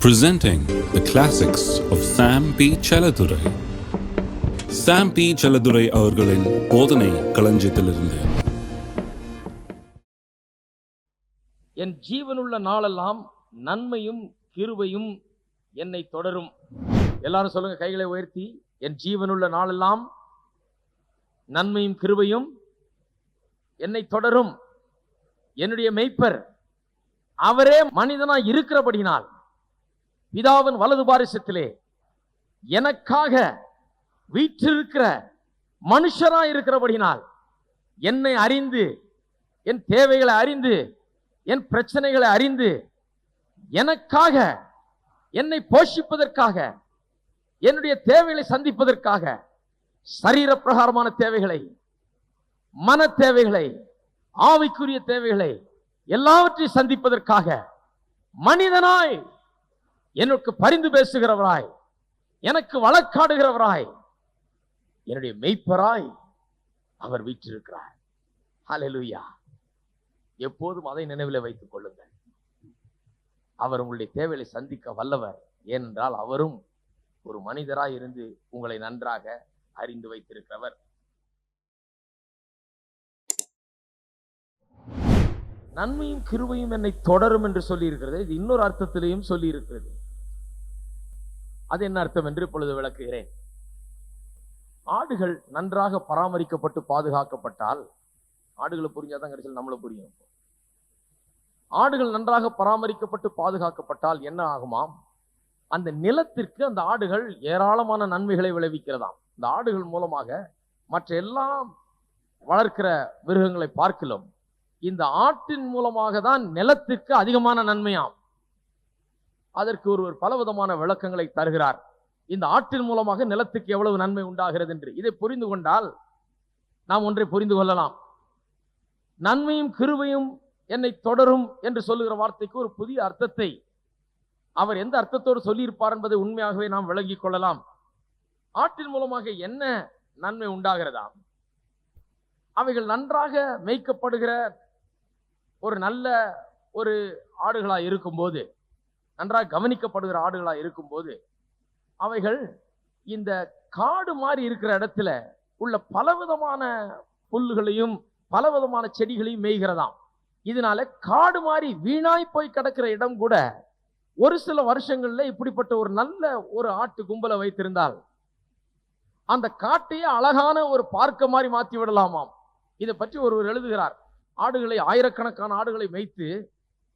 Presenting the classics of Sam P. Chaladurai. Sam P. Chaladurai அவர்களின் போதனை களஞ்சியத்திலிருந்து. என் ஜீவனுள்ள நாளெல்லாம் நன்மையும் கிருபையும் என்னை தொடரும். எல்லாரும் சொல்லுங்க, கைகளை உயர்த்தி. என் ஜீவனுள்ள நாளெல்லாம் நன்மையும் கிருபையும் என்னை தொடரும். என்னுடைய மெய்ப்பர் அவரே மனிதனாய் இருக்கிறபடினால் பிதாவின் வலது பாரிசத்திலே எனக்காக வீற்றிருக்கிற மனுஷராய் இருக்கிறபடினால் என்னை அறிந்து, என் தேவைகளை அறிந்து, என் பிரச்சனைகளை அறிந்து, எனக்காக என்னை போஷிப்பதற்காக, என்னுடைய தேவைகளை சந்திப்பதற்காக, சரீர பிரகாரமான தேவைகளை, மன தேவைகளை, ஆவிக்குரிய தேவைகளை எல்லாவற்றையும் சந்திப்பதற்காக மனிதனாய் எனக்கு பரிந்து பேசுகிறவராய், எனக்கு வழக்காடுகிறவராய், என்னுடைய மெய்ப்பராய் அவர் வீற்றிருக்கிறார். ஹல்லேலூயா. எப்போதும் அதை நினைவில் வைத்துக் கொள்ளுங்கள். அவர் உங்களுடைய தேவைகளை சந்திக்க வல்லவர். ஏனென்றால் அவரும் ஒரு மனிதராய் இருந்து உங்களை நன்றாக அறிந்து வைத்திருக்கிறவர். நன்மையும் கிருபையும் என்னை தொடரும் என்று சொல்லி இருக்கிறது. இது இன்னொரு அர்த்தத்திலையும் சொல்லி இருக்கிறது. அது என்ன அர்த்தம் என்று இப்பொழுது விளக்குகிறேன். ஆடுகள் நன்றாக பராமரிக்கப்பட்டு பாதுகாக்கப்பட்டால், ஆடுகளை புரிஞ்சாதான் கடைசியில் நம்மளை புரியும். ஆடுகள் நன்றாக பராமரிக்கப்பட்டு பாதுகாக்கப்பட்டால் என்ன ஆகுமாம்? அந்த நிலத்திற்கு அந்த ஆடுகள் ஏராளமான நன்மைகளை விளைவிக்கிறதாம். இந்த ஆடுகள் மூலமாக மற்ற எல்லாம் வளர்க்கிற மிருகங்களை பார்க்கலாம், இந்த ஆட்டின் மூலமாக தான் நிலத்துக்கு அதிகமான நன்மையாம். அதற்கு ஒருவர் பலவிதமான விளக்கங்களை தருகிறார். இந்த ஆட்டின் மூலமாக நிலத்துக்கு எவ்வளவு நன்மை உண்டாகிறது என்று. இதை புரிந்து கொண்டால் நாம் ஒன்றை புரிந்து கொள்ளலாம். நன்மையும் கிருபையும் என்னை தொடரும் என்று சொல்லுகிற வார்த்தைக்கு ஒரு புதிய அர்த்தத்தை அவர் எந்த அர்த்தத்தோடு சொல்லியிருப்பார் என்பதை உண்மையாகவே நாம் விளங்கிக் கொள்ளலாம். ஆட்டின் மூலமாக என்ன நன்மை உண்டாகிறதாம்? அவைகள் நன்றாக மேய்க்கப்படுகிற ஒரு நல்ல ஒரு ஆடுகளாய் இருக்கும்போது, நன்றாக கவனிக்கப்படுகிற ஆடுகளாய் இருக்கும்போது, அவைகள் இந்த காடு மாதிரி இருக்கிற இடத்துல உள்ள பலவிதமான புல்லுகளையும் பலவிதமான செடிகளையும் மேய்கிறதாம். இதனால காடு மாதிரி வீணாய் போய் கிடக்கிற இடம் கூட ஒரு சில வருஷங்கள்ல இப்படிப்பட்ட ஒரு நல்ல ஒரு ஆட்டு கும்பலை வைத்திருந்தால் அந்த காட்டையே அழகான ஒரு பார்க்க மாதிரி மாற்றி விடலாமாம். இதை பற்றி ஒருவர் எழுதுகிறார். ஆடுகளை, ஆயிரக்கணக்கான ஆடுகளை மேய்த்து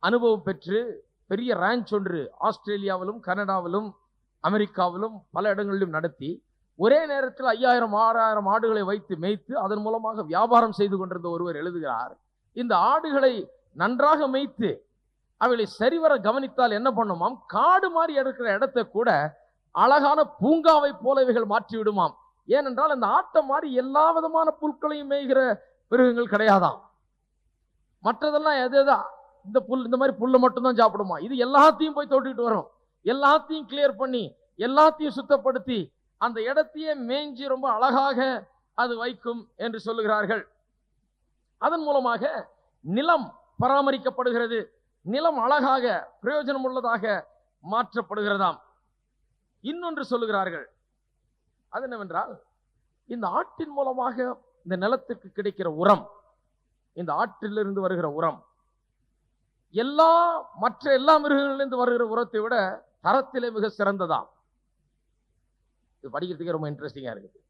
அனுபவம் பெற்று பெரிய ரேஞ்ச் ஒன்று ஆஸ்திரேலியாவிலும் கனடாவிலும் அமெரிக்காவிலும் பல இடங்களிலும் நடத்தி ஒரே நேரத்தில் 5000-6000 ஆடுகளை வைத்து மேய்த்து அதன் மூலமாக வியாபாரம் செய்து கொண்டிருந்த ஒருவர் எழுதுகிறார், இந்த ஆடுகளை நன்றாக மேய்த்து அவைகளை சரிவர கவனித்தால் என்ன பண்ணுமாம்? காடு மாதிரி இருக்கிற இடத்தை கூட அழகான பூங்காவை போல இவைகள் மாற்றி விடுமாம். ஏனென்றால் அந்த ஆட்டை மாதிரி எல்லா விதமான புற்களையும் மேய்கிற மிருகங்கள் கிடையாதாம். மற்றதெல்லாம் எதா இந்த புல், இந்த மாதிரி புல்லை மட்டும்தான் சாப்பிடுமா. இது எல்லாத்தையும் போய் தொட்டுக்கிட்டு வரும், எல்லாத்தையும் கிளியர் பண்ணி எல்லாத்தையும் சுத்தப்படுத்தி அந்த இடத்தையே மேய்ஞ்சி ரொம்ப அழகாக அது வைக்கும் என்று சொல்லுகிறார்கள். அதன் மூலமாக நிலம் பராமரிக்கப்படுகிறது, நிலம் அழகாக பிரயோஜனம் உள்ளதாக மாற்றப்படுகிறதாம். இன்னொன்று சொல்லுகிறார்கள், அது என்னவென்றால் இந்த ஆட்டின் மூலமாக இந்த நிலத்துக்கு கிடைக்கிற உரம், இந்த ஆற்றிலிருந்து வருகிற உரம் மற்ற எல்லா மிருகங்களிலிருந்து வருகிற உரத்தை விட தரத்திலே மிக சிறந்ததாம். இது படிக்கிறதுக்கே ரொம்ப இன்ட்ரெஸ்டிங்கா இருக்குது.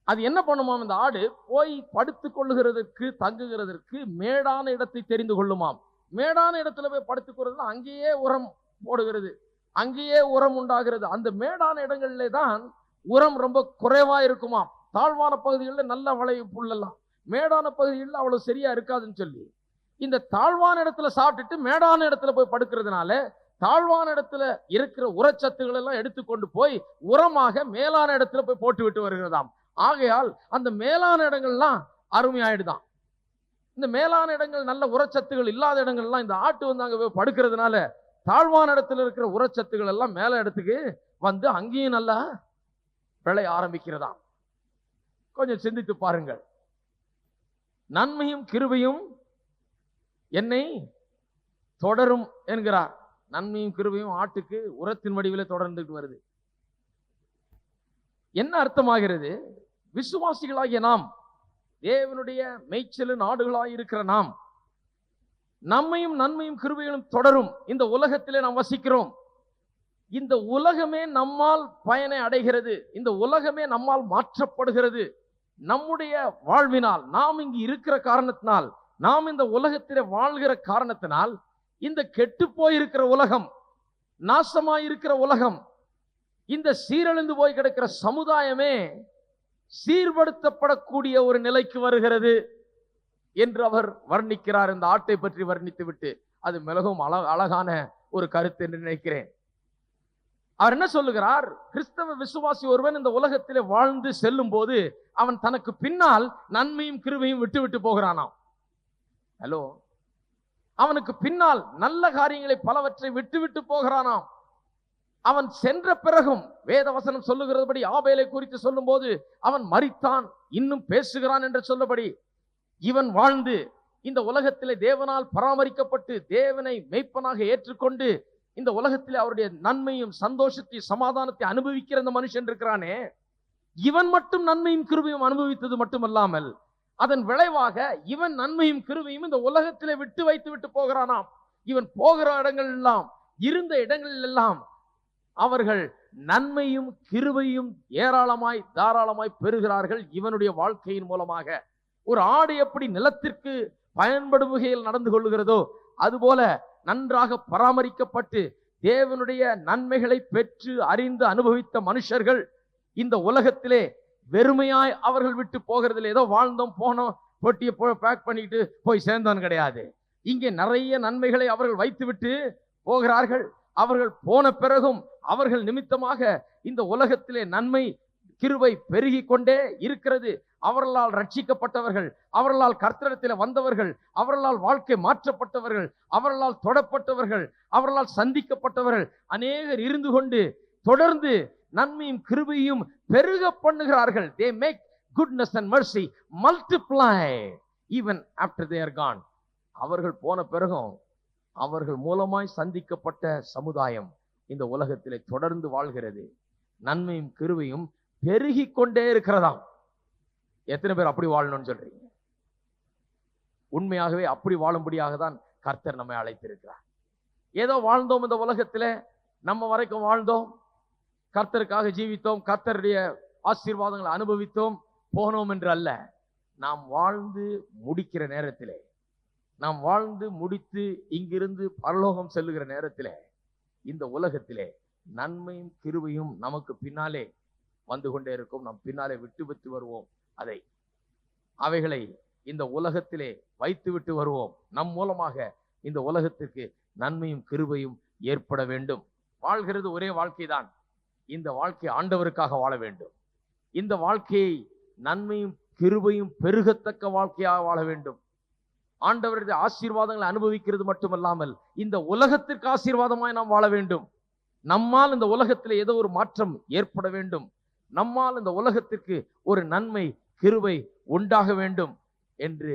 அது என்ன பண்ணுமாம்? இந்த ஆடு போய் படுத்துக் கொள்ளுகிறதற்கு, தங்குகிறதற்கு மேடான இடத்தை தெரிந்து கொள்ளுமாம். மேடான இடத்துல போய் படுத்துக் கொள்றது, அங்கேயே உரம் போடுகிறது, அங்கேயே உரம் உண்டாகிறது. அந்த மேடான இடங்களிலே தான் உரம் ரொம்ப குறைவா இருக்குமாம். தாழ்வான பகுதிகளில் நல்ல வளைவு புல்லெல்லாம், மேடான பகுதிகளில் அவ்வளவு சரியா இருக்காதுன்னு சொல்லி இந்த தாழ்வான இடத்துல சாப்பிட்டுட்டு மேடான இடத்துல போய் படுக்கிறதுனால தாழ்வான இடத்துல இருக்கிற உரச்சத்துக்கள் எல்லாம் எடுத்துக்கொண்டு போய் உரமாக மேலான இடத்துல போய் போட்டு விட்டு வருகிறதாம். ஆகையால் அந்த மேலான இடங்கள்லாம் அருமையாயிடுதான். இந்த மேலான இடங்கள் நல்ல உரச்சத்துகள் இல்லாத இடங்கள்லாம் இந்த ஆட்டு வந்து அங்க போய் படுக்கிறதுனால தாழ்வான இடத்துல இருக்கிற உரச்சத்துகள் எல்லாம் மேல இடத்துக்கு வந்து அங்கேயும் நல்லா விளைய ஆரம்பிக்கிறதாம். கொஞ்சம் சிந்தித்து பாருங்கள். நன்மையும் கிருபையும் என்னை தொடரும் என்கிறார். நன்மையும் கிருபையும் ஆட்டுக்கு உரத்தின் வடிவிலே தொடர்ந்துட்டு வருது. என்ன அர்த்தமாகிறது? விசுவாசிகளாகிய நாம், தேவனுடைய மேய்ச்சலின் ஆடுகளாய் இருக்கிற நாம், நம்மையும் நன்மையும் கிருபைகளும் தொடரும். இந்த உலகத்திலே நாம் வசிக்கிறோம். இந்த உலகமே நம்மால் பயனை அடைகிறது. இந்த உலகமே நம்மால் மாற்றப்படுகிறது. நம்முடைய வாழ்வினால், நாம் இங்கு இருக்கிற காரணத்தினால், நாம் இந்த உலகத்திலே வாழ்கிற காரணத்தினால், இந்த கெட்டு போயிருக்கிற உலகம், நாசமாயிருக்கிற உலகம், இந்த சீரழிந்து போய் கிடக்கிற சமுதாயமே சீர்படுத்தப்படக்கூடிய ஒரு நிலைக்கு வருகிறது என்று அவர் வர்ணிக்கிறார். இந்த ஆட்டை பற்றி வர்ணித்து விட்டு, அது மிகவும் அழகான ஒரு கருத்து என்று நினைக்கிறேன். அவர் என்ன சொல்லுகிறார்? கிறிஸ்தவ விசுவாசி ஒருவன் இந்த உலகத்திலே வாழ்ந்து செல்லும் போது அவன் தனக்கு பின்னால் நன்மையும் கிருபையும் விட்டு விட்டு போகிறானாம். ஹலோ, அவனுக்கு பின்னால் நல்ல காரியங்களை பலவற்றை விட்டு விட்டு போகிறானாம். அவன் சென்ற பிறகும் வேத வசனம் சொல்லுகிறபடி, ஆபேலை குறித்து சொல்லும் போது அவன் மரித்தான், இன்னும் பேசுகிறான் என்று சொல்லபடி, இவன் வாழ்ந்து இந்த உலகத்திலே தேவனால் பராமரிக்கப்பட்டு தேவனை மெய்ப்பனாக ஏற்றுக்கொண்டு இந்த உலகத்திலே அவருடைய நன்மையும் சந்தோஷத்தையும் சமாதானத்தை அனுபவிக்கிற இந்த மனுஷன் இருக்கிறானே, இவன் மட்டும் நன்மையும் கிருபையும் அனுபவித்தது மட்டுமல்லாமல் அதன் விளைவாக இவன் நன்மையும் கிருபையும் இந்த உலகத்திலே விட்டு வைத்து விட்டு போகிறானாம். இவன் போகிற இடங்கள் எல்லாம், இருந்த இடங்களில் எல்லாம் அவர்கள் நன்மையும் கிருபையும் ஏராளமாய் தாராளமாய் பெறுகிறார்கள் இவனுடைய வாழ்க்கையின் மூலமாக. ஒரு ஆடு எப்படி நிலத்திற்கு பயன்படும் வகையில் நடந்து கொள்ளுகிறதோ, அதுபோல நன்றாக பராமரிக்கப்பட்டு தேவனுடைய நன்மைகளை பெற்று அறிந்து அனுபவித்த மனுஷர்கள் இந்த உலகத்திலே வெறுமையாய் அவர்கள் விட்டு போகிறதில்லை. ஏதோ வாழ்ந்தோம் போனோம், பொட்டியை பேக் பண்ணிட்டு போய் சேர்ந்தோம் கிடையாது. இங்கே நிறைய நன்மைகளை அவர்கள் வைத்துவிட்டு போகிறார்கள். அவர்கள் போன பிறகும் அவர்கள் நிமித்தமாக இந்த உலகத்திலே நன்மை கிருபை பெருகி கொண்டே இருக்கிறது. அவர்களால் ரட்சிக்கப்பட்டவர்கள், அவர்களால் கர்த்தரிடத்தில் வந்தவர்கள், அவர்களால் வாழ்க்கை மாற்றப்பட்டவர்கள், அவர்களால் தொடப்பட்டவர்கள், அவர்களால் சந்திக்கப்பட்டவர்கள் அநேகர் இருந்து கொண்டு தொடர்ந்து நன்மையும் கிருபையும் பெருக பண்ணுகிறார்கள். They make goodness and mercy multiply even after they are gone. அவர்கள் போன பிறகும் அவர்கள் மூலமாய் சந்திக்கப்பட்ட சமுதாயம் இந்த உலகத்திலே தொடர்ந்து வாழ்கிறது. நன்மையும் கிருபையும் பெருகி கொண்டே இருக்கிறதாம். எத்தனை பேர் அப்படி வாழணும்னு சொல்றீங்க? உண்மையாகவே அப்படி வாழும்படியாக தான் கர்த்தர் நம்மை அழைத்திருக்கிறார். ஏதோ வாழ்ந்தோம் இந்த உலகத்திலே, நம்ம வரைக்கும் வாழ்ந்தோம், கர்த்தருக்காக ஜீவித்தோம், கர்த்தருடைய ஆசீர்வாதங்களை அனுபவித்தோம், போனோம் என்று அல்ல. நாம் வாழ்ந்து முடிக்கிற நேரத்திலே, நாம் வாழ்ந்து முடித்து இங்கிருந்து பரலோகம் செல்லுகிற நேரத்திலே, இந்த உலகத்திலே நன்மையும் கிருபையும் நமக்கு பின்னாலே வந்து கொண்டே இருக்கும். நாம் பின்னாலே விட்டு விட்டு வருவோம். அவைகளை இந்த உலகத்திலே வைத்து விட்டு வருவோம். நம் மூலமாக இந்த உலகத்திற்கு நன்மையும் கிருபையும் ஏற்பட வேண்டும். வாழ்கிறது ஒரே வாழ்க்கை தான். இந்த வாழ்க்கை ஆண்டவருக்காக வாழ வேண்டும். இந்த வாழ்க்கையை நன்மையும் கிருபையும் பெருகத்தக்க வாழ்க்கையாக வாழ வேண்டும். ஆண்டவருடைய ஆசீர்வாதங்களை அனுபவிக்கிறது மட்டுமல்லாமல் இந்த உலகத்திற்கு ஆசீர்வாதமாய் நாம் வாழ வேண்டும். நம்மால் இந்த உலகத்தில் ஏதோ ஒரு மாற்றம் ஏற்பட வேண்டும். நம்மால் இந்த உலகத்திற்கு ஒரு நன்மை கிருபை உண்டாக வேண்டும் என்று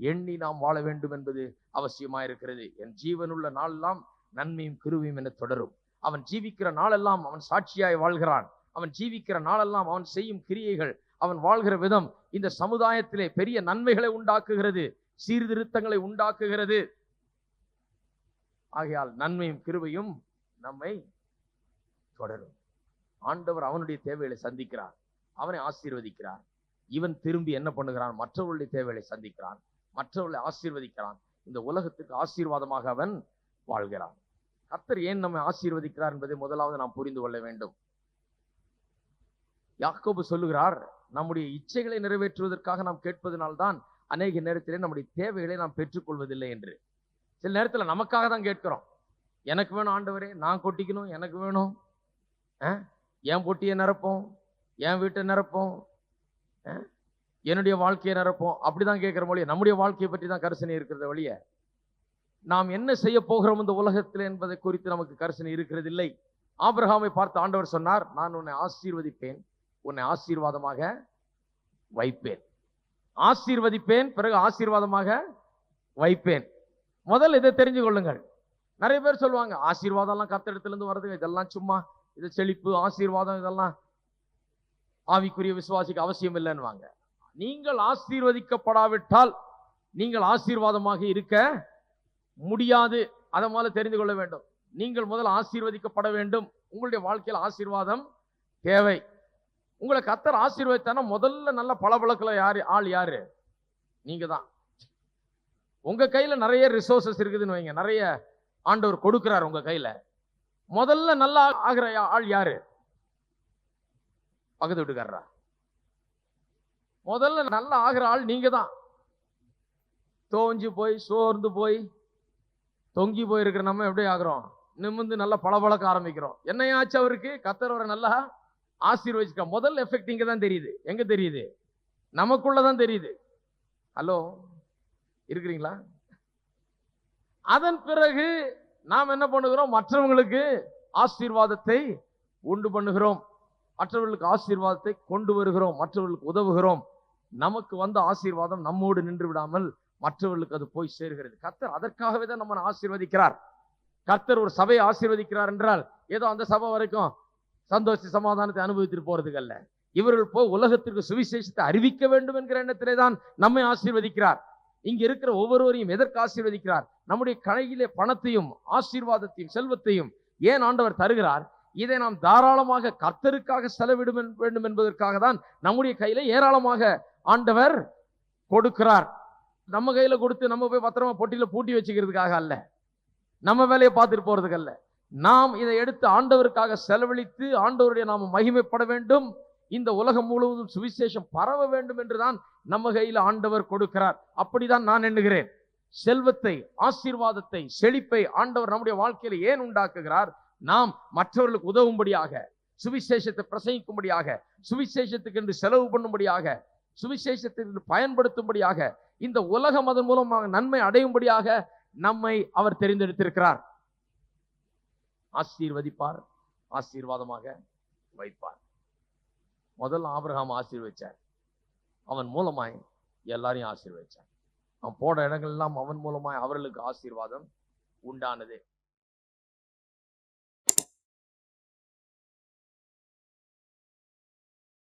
எண்ணி நாம் வாழ வேண்டும் என்பது அவசியமாயிருக்கிறது. என் ஜீவனுள்ள நாளெல்லாம் நன்மையும் கிருபையும் என தொடரும். அவன் ஜீவிக்கிற நாளெல்லாம் அவன் சாட்சியாய் வாழ்கிறான். அவன் ஜீவிக்கிற நாளெல்லாம் அவன் செய்யும் கிரியைகள், அவன் வாழ்கிற விதம் இந்த சமுதாயத்திலே பெரிய நன்மைகளை உண்டாக்குகிறது, சீர்திருத்தங்களை உண்டாக்குகிறது. ஆகையால் நன்மையும் கிருபையும் நம்மை தொடரும். ஆண்டவர் அவனுடைய தேவைகளை சந்திக்கிறார், அவனை ஆசீர்வதிக்கிறார். இவன் திரும்பி என்ன பண்ணுகிறான்? மற்றவர்களுடைய தேவைகளை சந்திக்கிறான், மற்றவர்களை ஆசீர்வதிக்கிறான். இந்த உலகத்துக்கு ஆசீர்வாதமாக அவன் வாழ்கிறான். கர்த்தர் ஏன் நம்மை ஆசீர்வதிக்கிறார் என்பதை முதலாவது நாம் புரிந்து கொள்ள வேண்டும். யாக்கோபு சொல்லுகிறார், நம்முடைய இச்சைகளை நிறைவேற்றுவதற்காக நாம் கேட்பதனால்தான் அநேக நேரத்திலே நம்முடைய தேவைகளை நாம் பெற்றுக்கொள்வதில்லை என்று. சில நேரத்தில் நமக்காக தான் கேட்கிறோம். எனக்கு வேணும் ஆண்டவரே, நான் கொட்டிக்கணும், எனக்கு வேணும், என் பொட்டியை நிரப்போம், என் வீட்டை நிரப்போம், என்னுடைய வாழ்க்கையை நிரப்போம், அப்படிதான் கேட்கிற மொழியை. நம்முடைய வாழ்க்கையை பற்றி தான் கரிசனை இருக்கிறத வழிய நாம் என்ன செய்ய போகிறோம் இந்த உலகத்தில் என்பதை குறித்து நமக்கு கரிசனை இருக்கிறது இல்லை. ஆபிரகாமை பார்த்து ஆண்டவர் சொன்னார், நான் உன்னை ஆசீர்வதிப்பேன், உன்னை ஆசீர்வாதமாக வைப்பேன். ஆசீர்வதிப்பேன், பிறகு ஆசீர்வாதமாக வைப்பேன். முதல் இதை தெரிஞ்சு கொள்ளுங்கள். நிறைய பேர் சொல்லுவாங்க ஆசீர்வாதம் எல்லாம் கர்த்தரிடத்துல இருந்து வருதுங்க, இதெல்லாம் சும்மா, இது செழிப்பு ஆசீர்வாதம் இதெல்லாம் ஆவிக்குரிய விசுவாசிக்கு அவசியம் இல்லைன்னுவாங்க. நீங்கள் ஆசீர்வதிக்கப்படாவிட்டால் நீங்கள் ஆசீர்வாதமாக இருக்க முடியாது. அதை முதல்ல தெரிந்து கொள்ள வேண்டும். நீங்கள் முதல்ல ஆசீர்வதிக்கப்பட வேண்டும். உங்களுடைய வாழ்க்கையில் ஆசீர்வாதம் தேவை. உங்களை கர்த்தர் ஆசீர்வதித்தானா முதல்ல நல்ல பளபளக்கல ஆள் யாரு? நீங்க தான். உங்க கையில நிறைய ரிசோர்சஸ் இருக்குதுன்னு வைங்க, நிறைய ஆண்டவர் கொடுக்கிறார் உங்க கையில. முதல்ல நல்லா ஆகிற ஆள் யாரு? பக்கத்து வீட்டுக்காரரா? முதல்ல நல்லா ஆகிற ஆள் நீங்க தான். தோஞ்சு போய் சோர்ந்து போய் தொங்கி போயிருக்கிற நம்ம எப்படி ஆகிறோம்? நிமிர்ந்து நல்லா பளபளக்க ஆரம்பிக்கிறோம். என்னையாச்சு அவருக்கு கர்த்தர் அவரை நல்லா ஆசீர்வதிக்க. முதல் எஃபெக்ட் இங்க தான் தெரியுது. எங்க தெரியுது? நமக்குள்ளதான் தெரியுது. ஹலோ, இருக்கிறீங்களா? அதன் பிறகு நாம் என்ன பண்ணுகிறோம்? மற்றவங்களுக்கு ஆசீர்வாதத்தை உண்டு பண்ணுகிறோம், மற்றவர்களுக்கு ஆசீர்வாதத்தை கொண்டு வருகிறோம், மற்றவர்களுக்கு உதவுகிறோம். நமக்கு வந்த ஆசீர்வாதம் நம்மோடு நின்று விடாமல் மற்றவர்களுக்கு அது போய் சேர்கிறது. கர்த்தர் அதற்காகவே தான் நம்ம ஆசீர்வதிக்கிறார். கர்த்தர் ஒரு சபையை ஆசீர்வதிக்கிறார் என்றால் ஏதோ அந்த சபை வரைக்கும் சந்தோஷ சமாதானத்தை அனுபவித்துட்டு போறதுக்கு அல்ல. இவர்கள் போய் உலகத்திற்கு சுவிசேஷத்தை அறிவிக்க வேண்டும் என்கிற எண்ணத்திலே தான் நம்மை ஆசீர்வதிக்கிறார். இங்க இருக்கிற ஒவ்வொருவரையும் எதற்கு ஆசீர்வதிக்கிறார்? நம்முடைய கையிலே பணத்தையும் ஆசீர்வாதத்தையும் செல்வத்தையும் ஏன் ஆண்டவர் தருகிறார்? இதை நாம் தாராளமாக கர்த்தருக்காக செலவிட வேண்டும் என்பதற்காக தான் நம்முடைய கையில ஏராளமாக ஆண்டவர் கொடுக்கிறார். நம்ம கையில கொடுத்து நம்ம போய் பத்திரமா பொட்டியில பூட்டி வச்சுக்கிறதுக்காக அல்ல, நம்ம வேலையை பார்த்துட்டு போறதுக்கு அல்ல. நாம் இதை எடுத்து ஆண்டவருக்காக செலவழித்து ஆண்டவருடைய நாம மகிமைப்பட வேண்டும், இந்த உலகம் முழுவதும் சுவிசேஷம் பரவ வேண்டும் என்றுதான் நம்ம கையில ஆண்டவர் கொடுக்கிறார். அப்படிதான் நான் எண்ணுகிறேன். செல்வத்தை, ஆசீர்வாதத்தை, செழிப்பை ஆண்டவர் நம்முடைய வாழ்க்கையில ஏன் உண்டாக்குகிறார்? நாம் மற்றவர்களுக்கு உதவும்படியாக, சுவிசேஷத்தை பிரசங்கிக்கும்படியாக, சுவிசேஷத்துக்கு என்று செலவு பண்ணும்படியாக, சுவிசேஷத்திற்கு பயன்படுத்தும்படியாக, இந்த உலகம் அதன் மூலமாக நன்மை அடையும்படியாக நம்மை அவர் தெரிந்தெடுத்திருக்கிறார். ஆசீர்வதிப்பார், ஆசீர்வாதமாக வைப்பார். முதல்ல ஆபிரகாம் ஆசீர்வதிச்சார், அவன் மூலமாய் எல்லாரையும் ஆசீர்வதிச்சார். அவன் போன இடங்கள் எல்லாம் அவன் மூலமாய் அவர்களுக்கு ஆசீர்வாதம் உண்டானது.